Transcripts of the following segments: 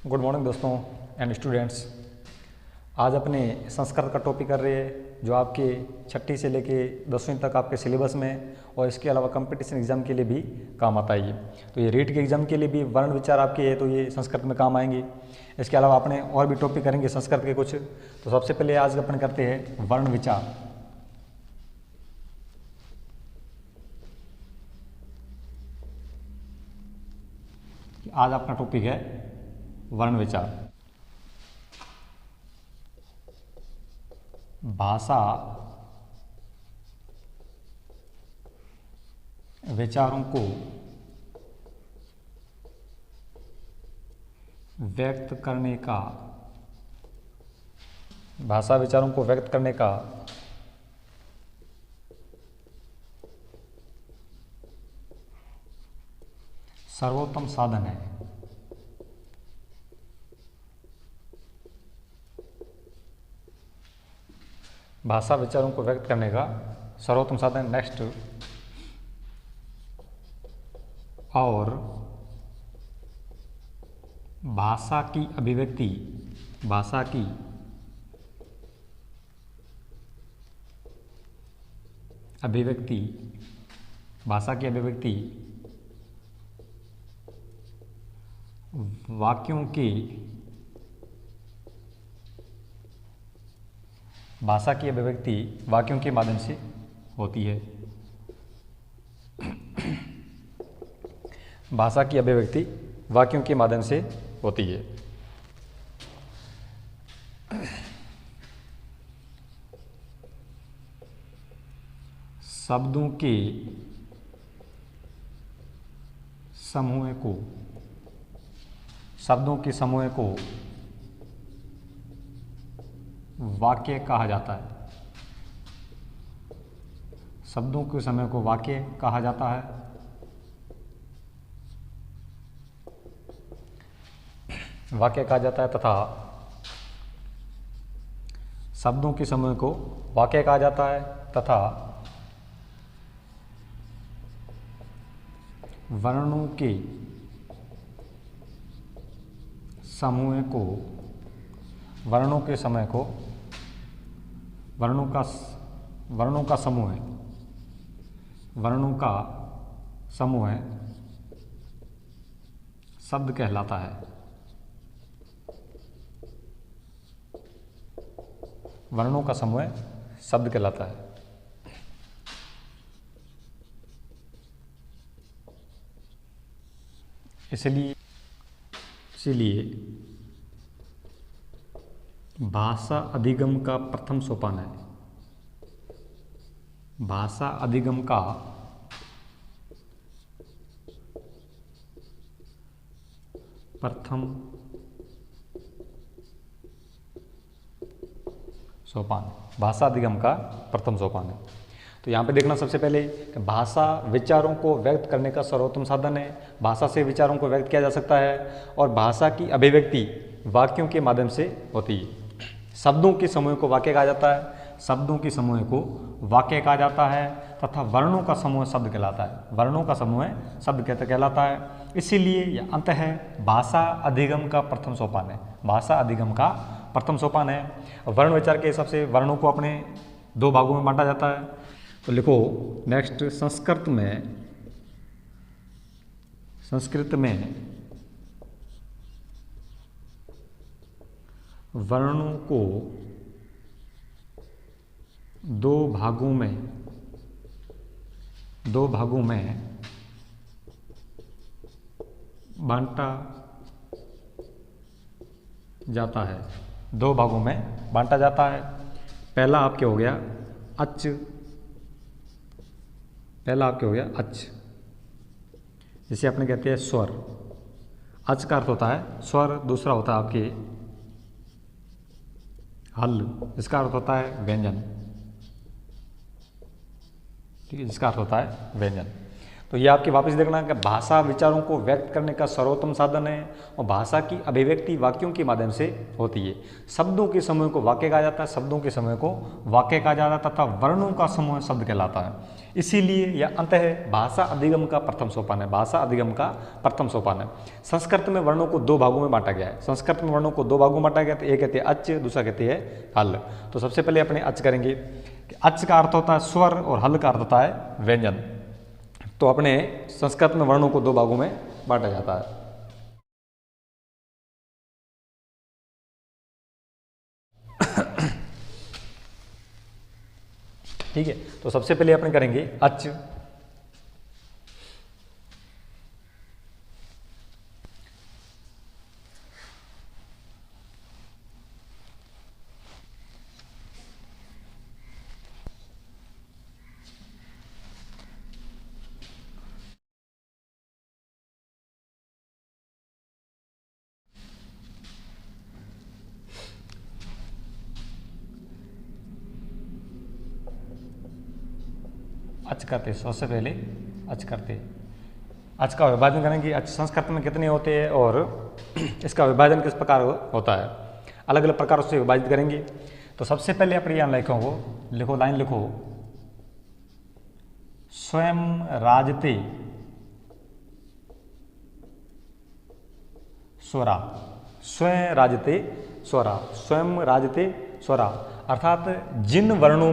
Good morning दोस्तों and students. आज अपने संस्कृत का टॉपिक कर रहे हैं जो आपके छठी से लेके 10वीं तक आपके सिलेबस में और इसके अलावा कंपटीशन एग्जाम के लिए भी काम आता है। तो ये रीट के एग्जाम के लिए भी वर्ण विचार आपके है तो ये संस्कृत में काम आएंगे। इसके अलावा अपने और भी टॉपिक करेंगे संस्कृत के कुछ। तो सबसे पहले आज अपन करते हैं वर्ण विचार। आज अपना टॉपिक है वर्ण विचार। भाषा विचारों को व्यक्त करने का सर्वोत्तम साधन है। भाषा विचारों को व्यक्त करने का सर्वोत्तम साधन। नेक्स्ट, और भाषा की अभिव्यक्ति वाक्यों के माध्यम से होती है। भाषा की अभिव्यक्ति वाक्यों के माध्यम से होती है। शब्दों के समूह को वाक्य कहा जाता है। शब्दों के समूह को वाक्य कहा जाता है। तथा शब्दों के समूह को वाक्य कहा जाता है तथा वर्णों के समूह को शब्द कहलाता है। वर्णों का समूह शब्द कहलाता है। इसलिए भाषा अधिगम का प्रथम सोपान है। भाषा अधिगम का प्रथम सोपान है। तो यहाँ पे देखना सबसे पहले कि भाषा विचारों को व्यक्त करने का सर्वोत्तम साधन है। भाषा से विचारों को व्यक्त किया जा सकता है और भाषा की अभिव्यक्ति वाक्यों के माध्यम से होती है। शब्दों के समूह को वाक्य कहा जाता है। तथा वर्णों का समूह शब्द कहलाता है। इसीलिए यह अंतः भाषा अधिगम का प्रथम सोपान है। वर्ण विचार के हिसाब से वर्णों को अपने दो भागों में बांटा जाता है। तो लिखो नेक्स्ट, संस्कृत में वर्णों को दो भागों में बांटा जाता है। पहला आपके हो गया अच, जिसे अपने कहते हैं स्वर। अच का अर्थ होता है स्वर। दूसरा होता है आपके हल, जिसका अर्थ होता है व्यंजन। ठीक है, जिसका अर्थ होता है व्यंजन। तो तो ये आपकी वापस देखना कि भाषा विचारों को व्यक्त करने का सर्वोत्तम साधन है और भाषा की अभिव्यक्ति वाक्यों के माध्यम से होती है। शब्दों के समूह को वाक्य कहा जाता है, शब्दों के समूह को वाक्य कहा जाता है तथा वर्णों का समूह शब्द कहलाता है। इसीलिए यह अंततः भाषा अधिगम का प्रथम सोपान है। भाषा अधिगम का प्रथम सोपान है। संस्कृत में वर्णों को दो भागों में बांटा गया है। संस्कृत में वर्णों को दो भागों में बांटा गया है, एक कहते हैं अच, दूसरा कहते हैं हल। तो सबसे पहले अपने अच करेंगे। अच का अर्थ होता है स्वर और हल का अर्थ होता है व्यंजन। तो अपने संस्कृत में वर्णों को दो भागों में बांटा जाता है। ठीक है, तो सबसे पहले अपन करेंगे अच। अच करते सबसे पहले अच करते। अच का विभाजन करेंगे। अच संस्कृत में कितने होते हैं और इसका विभाजन किस प्रकार होता है, अलग अलग प्रकारों से विभाजित करेंगे। तो सबसे पहले अपने यहाँ लिखो लाइन लिखो, स्वयं राजते स्वरा। स्वयं राजते स्वरा, स्वयं राजते स्वरा, अर्थात जिन वर्णों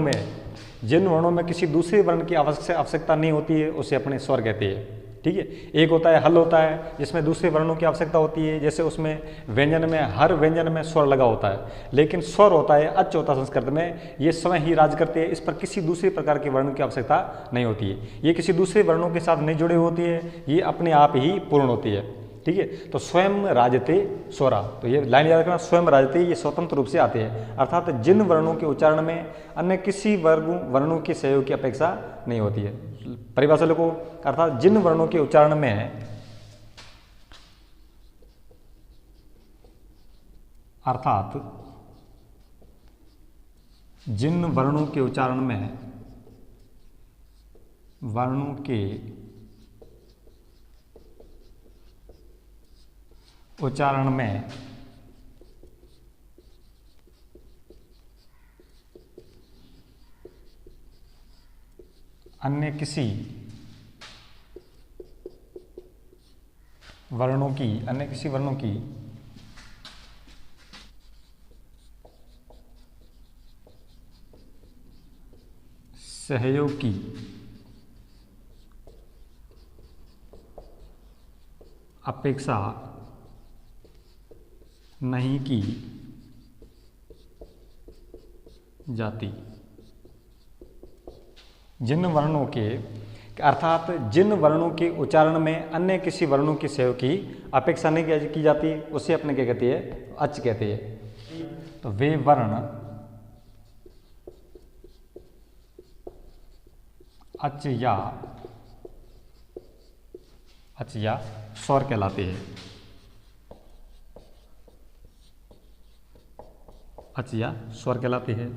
में किसी दूसरे वर्ण की आवश्यकता नहीं होती है उसे अपने स्वर कहते हैं। ठीक है, एक होता है हल होता है जिसमें दूसरे वर्णों की आवश्यकता होती है, जैसे उसमें व्यंजन में हर व्यंजन में स्वर लगा होता है। लेकिन स्वर होता है, अच होता है संस्कृत में, ये स्वयं ही राज करते हैं, इस पर किसी दूसरे प्रकार के वर्ण की आवश्यकता नहीं होती है। ये किसी दूसरे वर्णों के साथ नहीं जुड़े होती है, ये अपने आप ही पूर्ण होती है। ठीक है, तो स्वयं राजते स्वरा, तो ये लाइन याद रखना, स्वयं राजते ये स्वतंत्र रूप से आते हैं, अर्थात जिन वर्णों के उच्चारण में अन्य किसी वर्णों के सहयोग की अपेक्षा नहीं होती है। परिभाषा लिखो, अर्थात जिन वर्णों के उच्चारण में जिन वर्णों के उच्चारण में अन्य किसी वर्णों की सहयोग की अपेक्षा नहीं की जाती। जिन वर्णों के अर्थात जिन वर्णों के उच्चारण में अन्य किसी वर्णों की सहयोग की अपेक्षा नहीं की जाती उसे अपने क्या कहते हैं, अच कहते हैं। तो वे वर्ण अच या स्वर कहलाते हैं। अच या स्वर कहलाते हैं।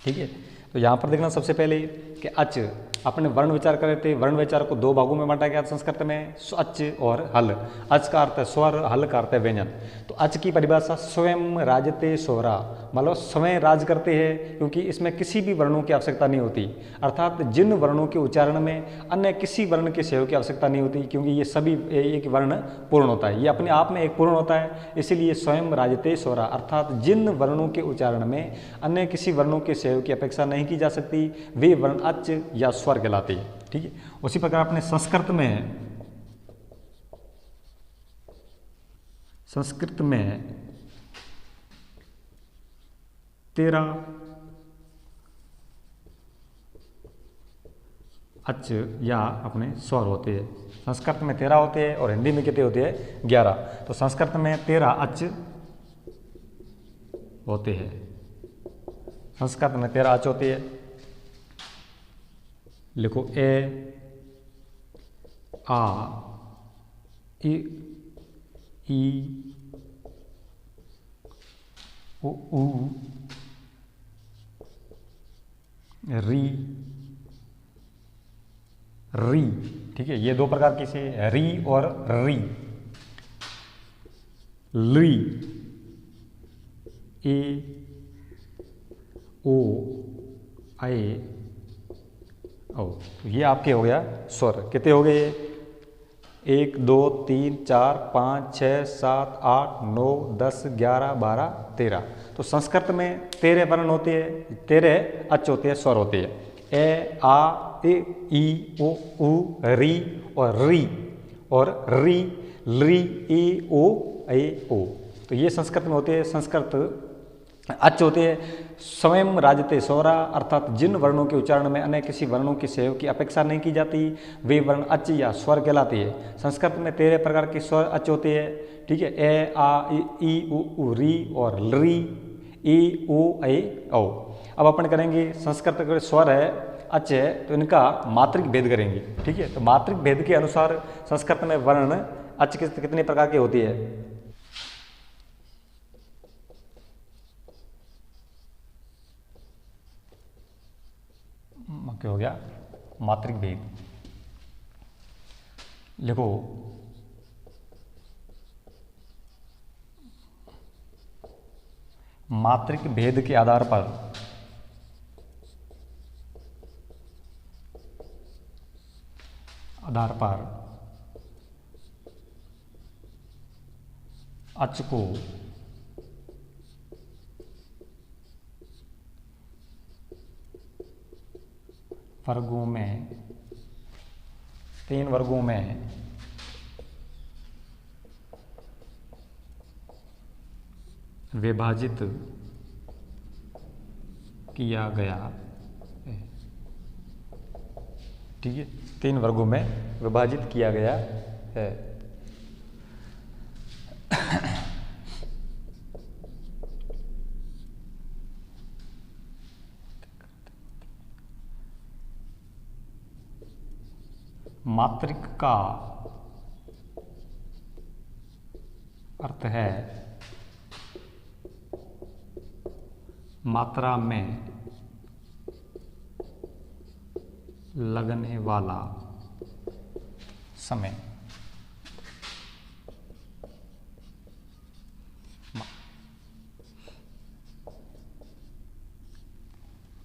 ठीक है, तो यहाँ पर देखना सबसे पहले कि अच अपने वर्ण विचार कर रहे थे। वर्ण विचार को दो भागों में बांटा गया संस्कृत में, अच और हल। अच का अर्थ है स्वर, हल का अर्थ है व्यंजन। तो अच की परिभाषा स्वयं राजते स्वरा, मतलब स्वयं राज करते हैं क्योंकि इसमें किसी भी वर्णों की आवश्यकता नहीं होती, अर्थात जिन वर्णों के उच्चारण में अन्य किसी वर्ण के सहयोग की आवश्यकता नहीं होती क्योंकि ये सभी एक वर्ण पूर्ण होता है, ये अपने आप में एक पूर्ण होता है, इसीलिए स्वयं राजते स्वरा, अर्थात जिन वर्णों के उच्चारण में अन्य किसी वर्णों के सहयोग की अपेक्षा नहीं की जा सकती वे वर्ण अच या स्वर कहलाते हैं। ठीक है, उसी प्रकार अपने संस्कृत में 13 अच या अपने स्वर होते हैं। संस्कृत में 13 होते हैं और हिंदी में कितने होते हैं, 11। तो संस्कृत में 13 अच होते हैं, संस्कृत में 13 अच होती है। लिखो ए, आ, इ, ई, उ, री, ठीक है, ये दो प्रकार की से री और री। ली, ए, ओ, आए, ओ। तो ये आपके हो गया स्वर। कितने हो गए ये? 1 2 3 4 5 6 7 8 9 10 11 12 13। तो संस्कृत में 13 वर्ण होते हैं, 13 अच होते हैं, स्वर होते हैं। ए, आ, ई, ओ, उ, री और री और री, ली, ई, ओ, ए, ओ। तो ये संस्कृत में होते हैं। संस्कृत अच होते हैं। स्वयं राजते स्वरा, अर्थात जिन वर्णों के उच्चारण में अन्य किसी वर्णों के सहयोग की अपेक्षा नहीं की जाती, वे वर्ण अच या स्वर कहलाते हैं। संस्कृत में 13 प्रकार के स्वर अच होते हैं। ठीक है, ए, आ, ई, उ, री और री, ई, ओ, ए, ओ। अब अपन करेंगे संस्कृत के स्वर है, अच है, तो इनका मात्रिक भेद करेंगे। ठीक है, तो मात्रिक भेद के अनुसार संस्कृत में वर्ण अच कितने प्रकार के होती है? क्या हो गया? मात्रिक भेद। लिखो, मात्रिक भेद के आधार पर अच को वर्गों में, 3 वर्गों में विभाजित किया गया है। ठीक है, 3 वर्गों में विभाजित किया गया है। मात्रिक का अर्थ है मात्रा में लगने वाला समय।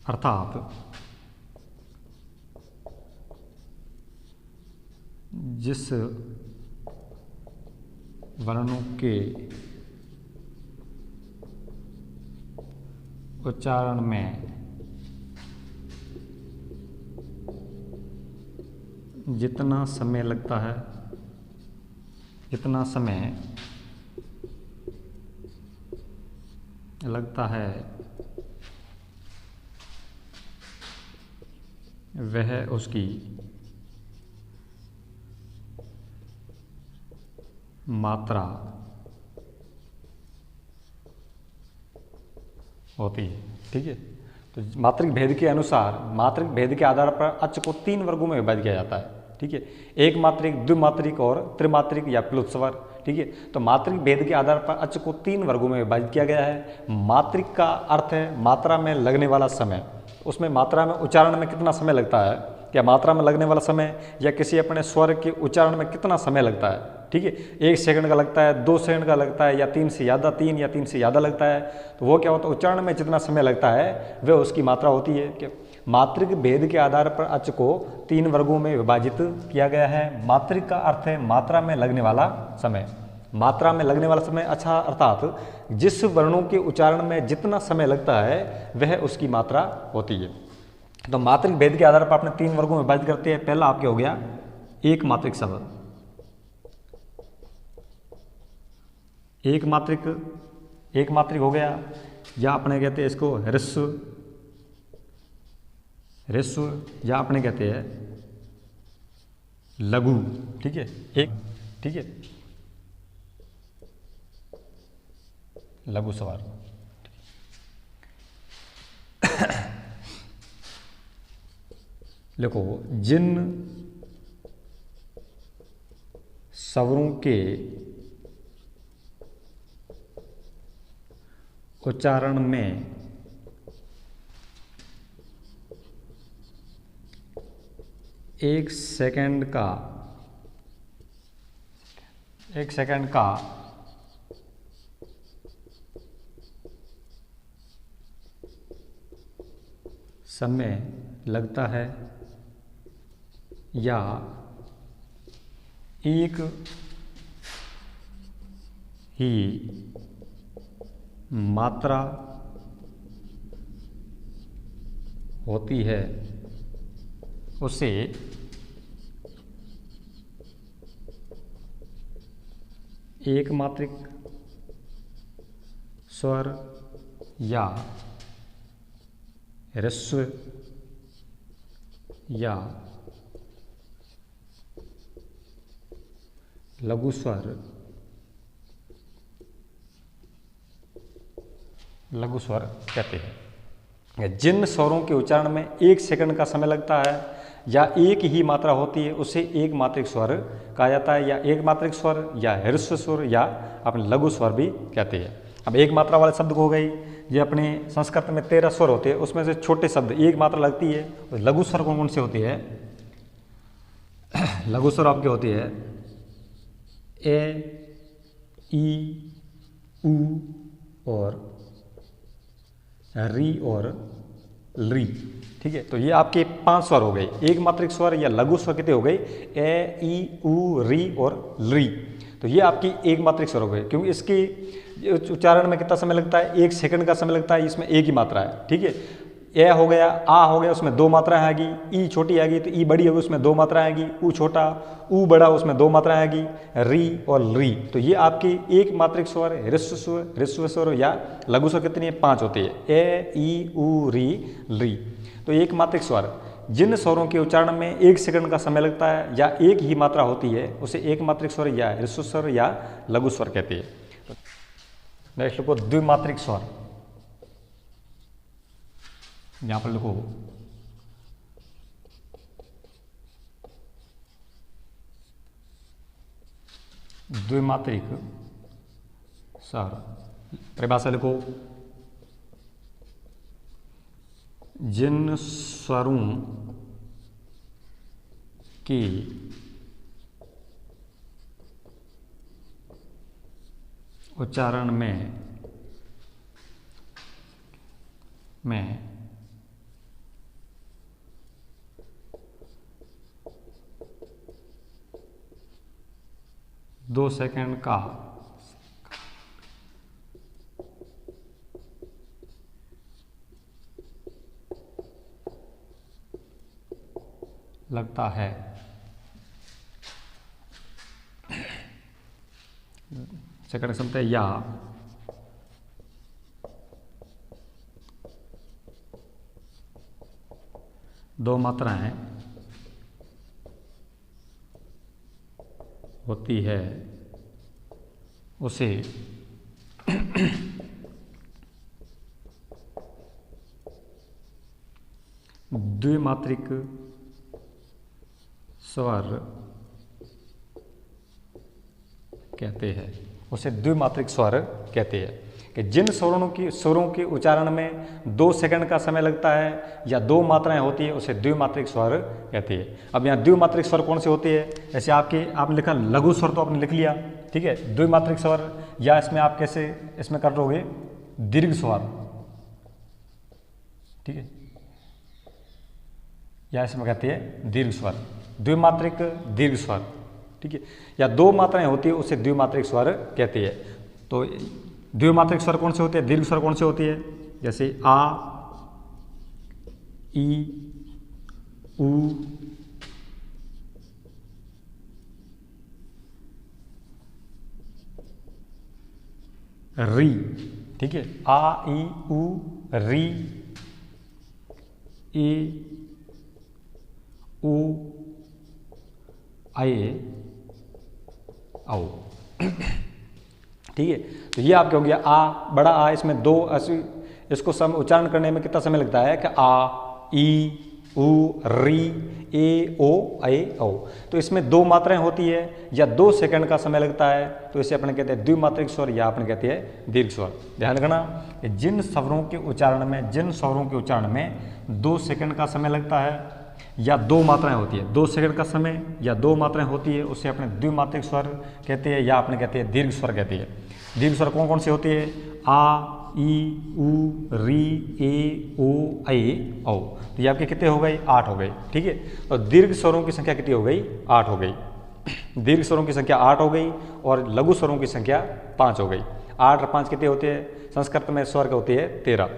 अर्थात जिस वर्णों के उच्चारण में जितना समय लगता है, वह उसकी मात्रा होती है। ठीक है, तो मात्रिक भेद के अनुसार, मात्रिक भेद के आधार पर अच को 3 वर्गों में विभाजित किया जाता है। ठीक है, एक मात्रिक, द्विमात्रिक और त्रिमात्रिक या प्लुत स्वर। ठीक है, तो मात्रिक भेद के आधार पर अच को 3 वर्गों में विभाजित किया गया है। मात्रिक का अर्थ है मात्रा में लगने वाला समय। उसमें मात्रा में उच्चारण में कितना समय लगता है, क्या मात्रा में लगने वाला समय या किसी अपने स्वर के उच्चारण में कितना समय लगता है। ठीक है, 1 सेकंड का लगता है, 2 सेकंड का लगता है, या 3 से ज़्यादा, 3 या 3 से ज़्यादा लगता है, तो वो क्या होता है, उच्चारण में जितना समय लगता है वह उसकी मात्रा होती है। कि मात्रिक भेद के आधार पर अच को 3 वर्गों में विभाजित किया गया है। मात्रिक का अर्थ है मात्रा में लगने वाला समय। मात्रा में लगने वाला समय, अच्छा, अर्थात जिस वर्णों के उच्चारण में जितना समय लगता है वह उसकी मात्रा होती है। तो मात्रिक भेद के आधार पर अपने 3 वर्गों में विभाजित करते हैं। पहला आपके हो गया एक मात्रिक शब्द। एक मात्रिक हो गया, या अपने कहते हैं इसको ह्रस्व, या अपने कहते हैं लघु। ठीक है, ठीक है, लघु स्वर। देखो, जिन स्वरों के उच्चारण में एक सेकंड का समय लगता है या एक ही मात्रा होती है, उसे एक मात्रिक स्वर या ह्रस्व या लघु स्वर कहते हैं। जिन स्वरों के उच्चारण में एक सेकंड का समय लगता है या एक ही मात्रा होती है उसे एक मात्रिक स्वर कहा जाता है, या एक मात्रिक स्वर या ह्रस्व स्वर या अपने लघु स्वर भी कहते हैं। अब एक मात्रा वाले शब्द को हो गई, ये अपने संस्कृत में 13 स्वर होते हैं, उसमें से छोटे शब्द एक मात्रा लगती है। और लघु स्वर कौन कौन से होती है? लघु स्वर आपके होती है ए, ई, ऊ और री और ली। ठीक है, तो ये आपके 5 स्वर हो गए। एक मात्रिक स्वर या लघु स्वर कितने हो गए? ए, ई, ऊ, री और ली। तो ये आपकी एक मात्रिक स्वर हो गए, क्योंकि इसके उच्चारण में कितना समय लगता है? 1 सेकंड का समय लगता है। इसमें एक ही मात्रा है। ठीक है, ए हो गया, आ हो गया, उसमें 2 मात्राएं आएगी। ई छोटी आएगी तो ई बड़ी होगी, उसमें 2 मात्राएं आएगी। ऊ छोटा, ऊ बड़ा, उसमें 2 मात्राएं आएगी। री और ली। तो ये आपकी एक मात्रिक स्वर, ह्रस्व स्वर या लघु स्वर कितनी है? 5 होती है। ए, ई, ऊ, री, ली। तो एक मात्रिक स्वर जिन स्वरों के उच्चारण में 1 सेकंड का समय लगता है या एक ही मात्रा होती है उसे एक मात्रिक स्वर या ह्रस्व स्वर या लघु स्वर कहते हैं। नेक्स्ट लिखो द्विमात्रिक स्वर। यहां पर लिखो द्विमात्रिक स्वर। परिभाषा लिखो जिन स्वरों की उच्चारण में 2 सेकंड का लगता है। सेकंड शब्द है या दो मात्राएं होती है उसे द्विमात्रिक स्वर कहते हैं। उसे द्विमात्रिक स्वर कहते हैं कि जिन स्वरों के उच्चारण में 2 सेकंड का समय लगता है या 2 मात्राएं होती है उसे द्विमात्रिक स्वर कहते हैं। अब यहाँ द्विमात्रिक स्वर कौन से होते हैं? जैसे आपने लिखा लघु स्वर तो आपने लिख लिया, ठीक है। द्विमात्रिक स्वर या इसमें आप कैसे इसमें कर लोगे? दीर्घ स्वर, ठीक है, या इसमें कहते हैं दीर्घ स्वर, द्विमात्रिक दीर्घ स्वर, ठीक है। या 2 मात्राएं होती है उसे द्विमात्रिक स्वर कहते हैं। तो द्विमात्रिक स्वर कौन से होते हैं? दीर्घ स्वर कौन से होती है? जैसे आ, ई, ऊ, री, ठीक है। आ, ई, ऊ, री, ए, ऊ, आए, आओ, ठीक है। तो ये आपके हो गया आ, बड़ा आ, इसमें 2 इसको उच्चारण करने में कितना समय लगता है कि आ, ई, ऊ, री, ए, ओ, ए, औ। तो इसमें 2 मात्राएं होती है या 2 सेकंड का समय लगता है तो इसे अपने कहते हैं द्विमात्रिक स्वर या अपने कहते हैं दीर्घ स्वर। ध्यान रखना कि जिन स्वरों के उच्चारण में 2 सेकंड का समय लगता है या दो मात्राएं होती है, 2 सेकंड का समय या 2 मात्राएं होती है, उससे अपने द्विमात्रिक स्वर कहते हैं या अपने कहते हैं दीर्घ स्वर कहते हैं। दीर्घ स्वर कौन कौन से होते हैं? आ, ई, उ, री, ए, ओ, ऐ, औ। तो ये आपके कितने हो गए? 8 हो गए। ठीक है, तो दीर्घ स्वरों की संख्या कितनी हो गई? 8 हो गई। दीर्घ स्वरों की संख्या 8 हो गई और लघु स्वरों की संख्या 5 हो गई। 8 और 5 कितने होते हैं? संस्कृत में स्वर के होते हैं 13।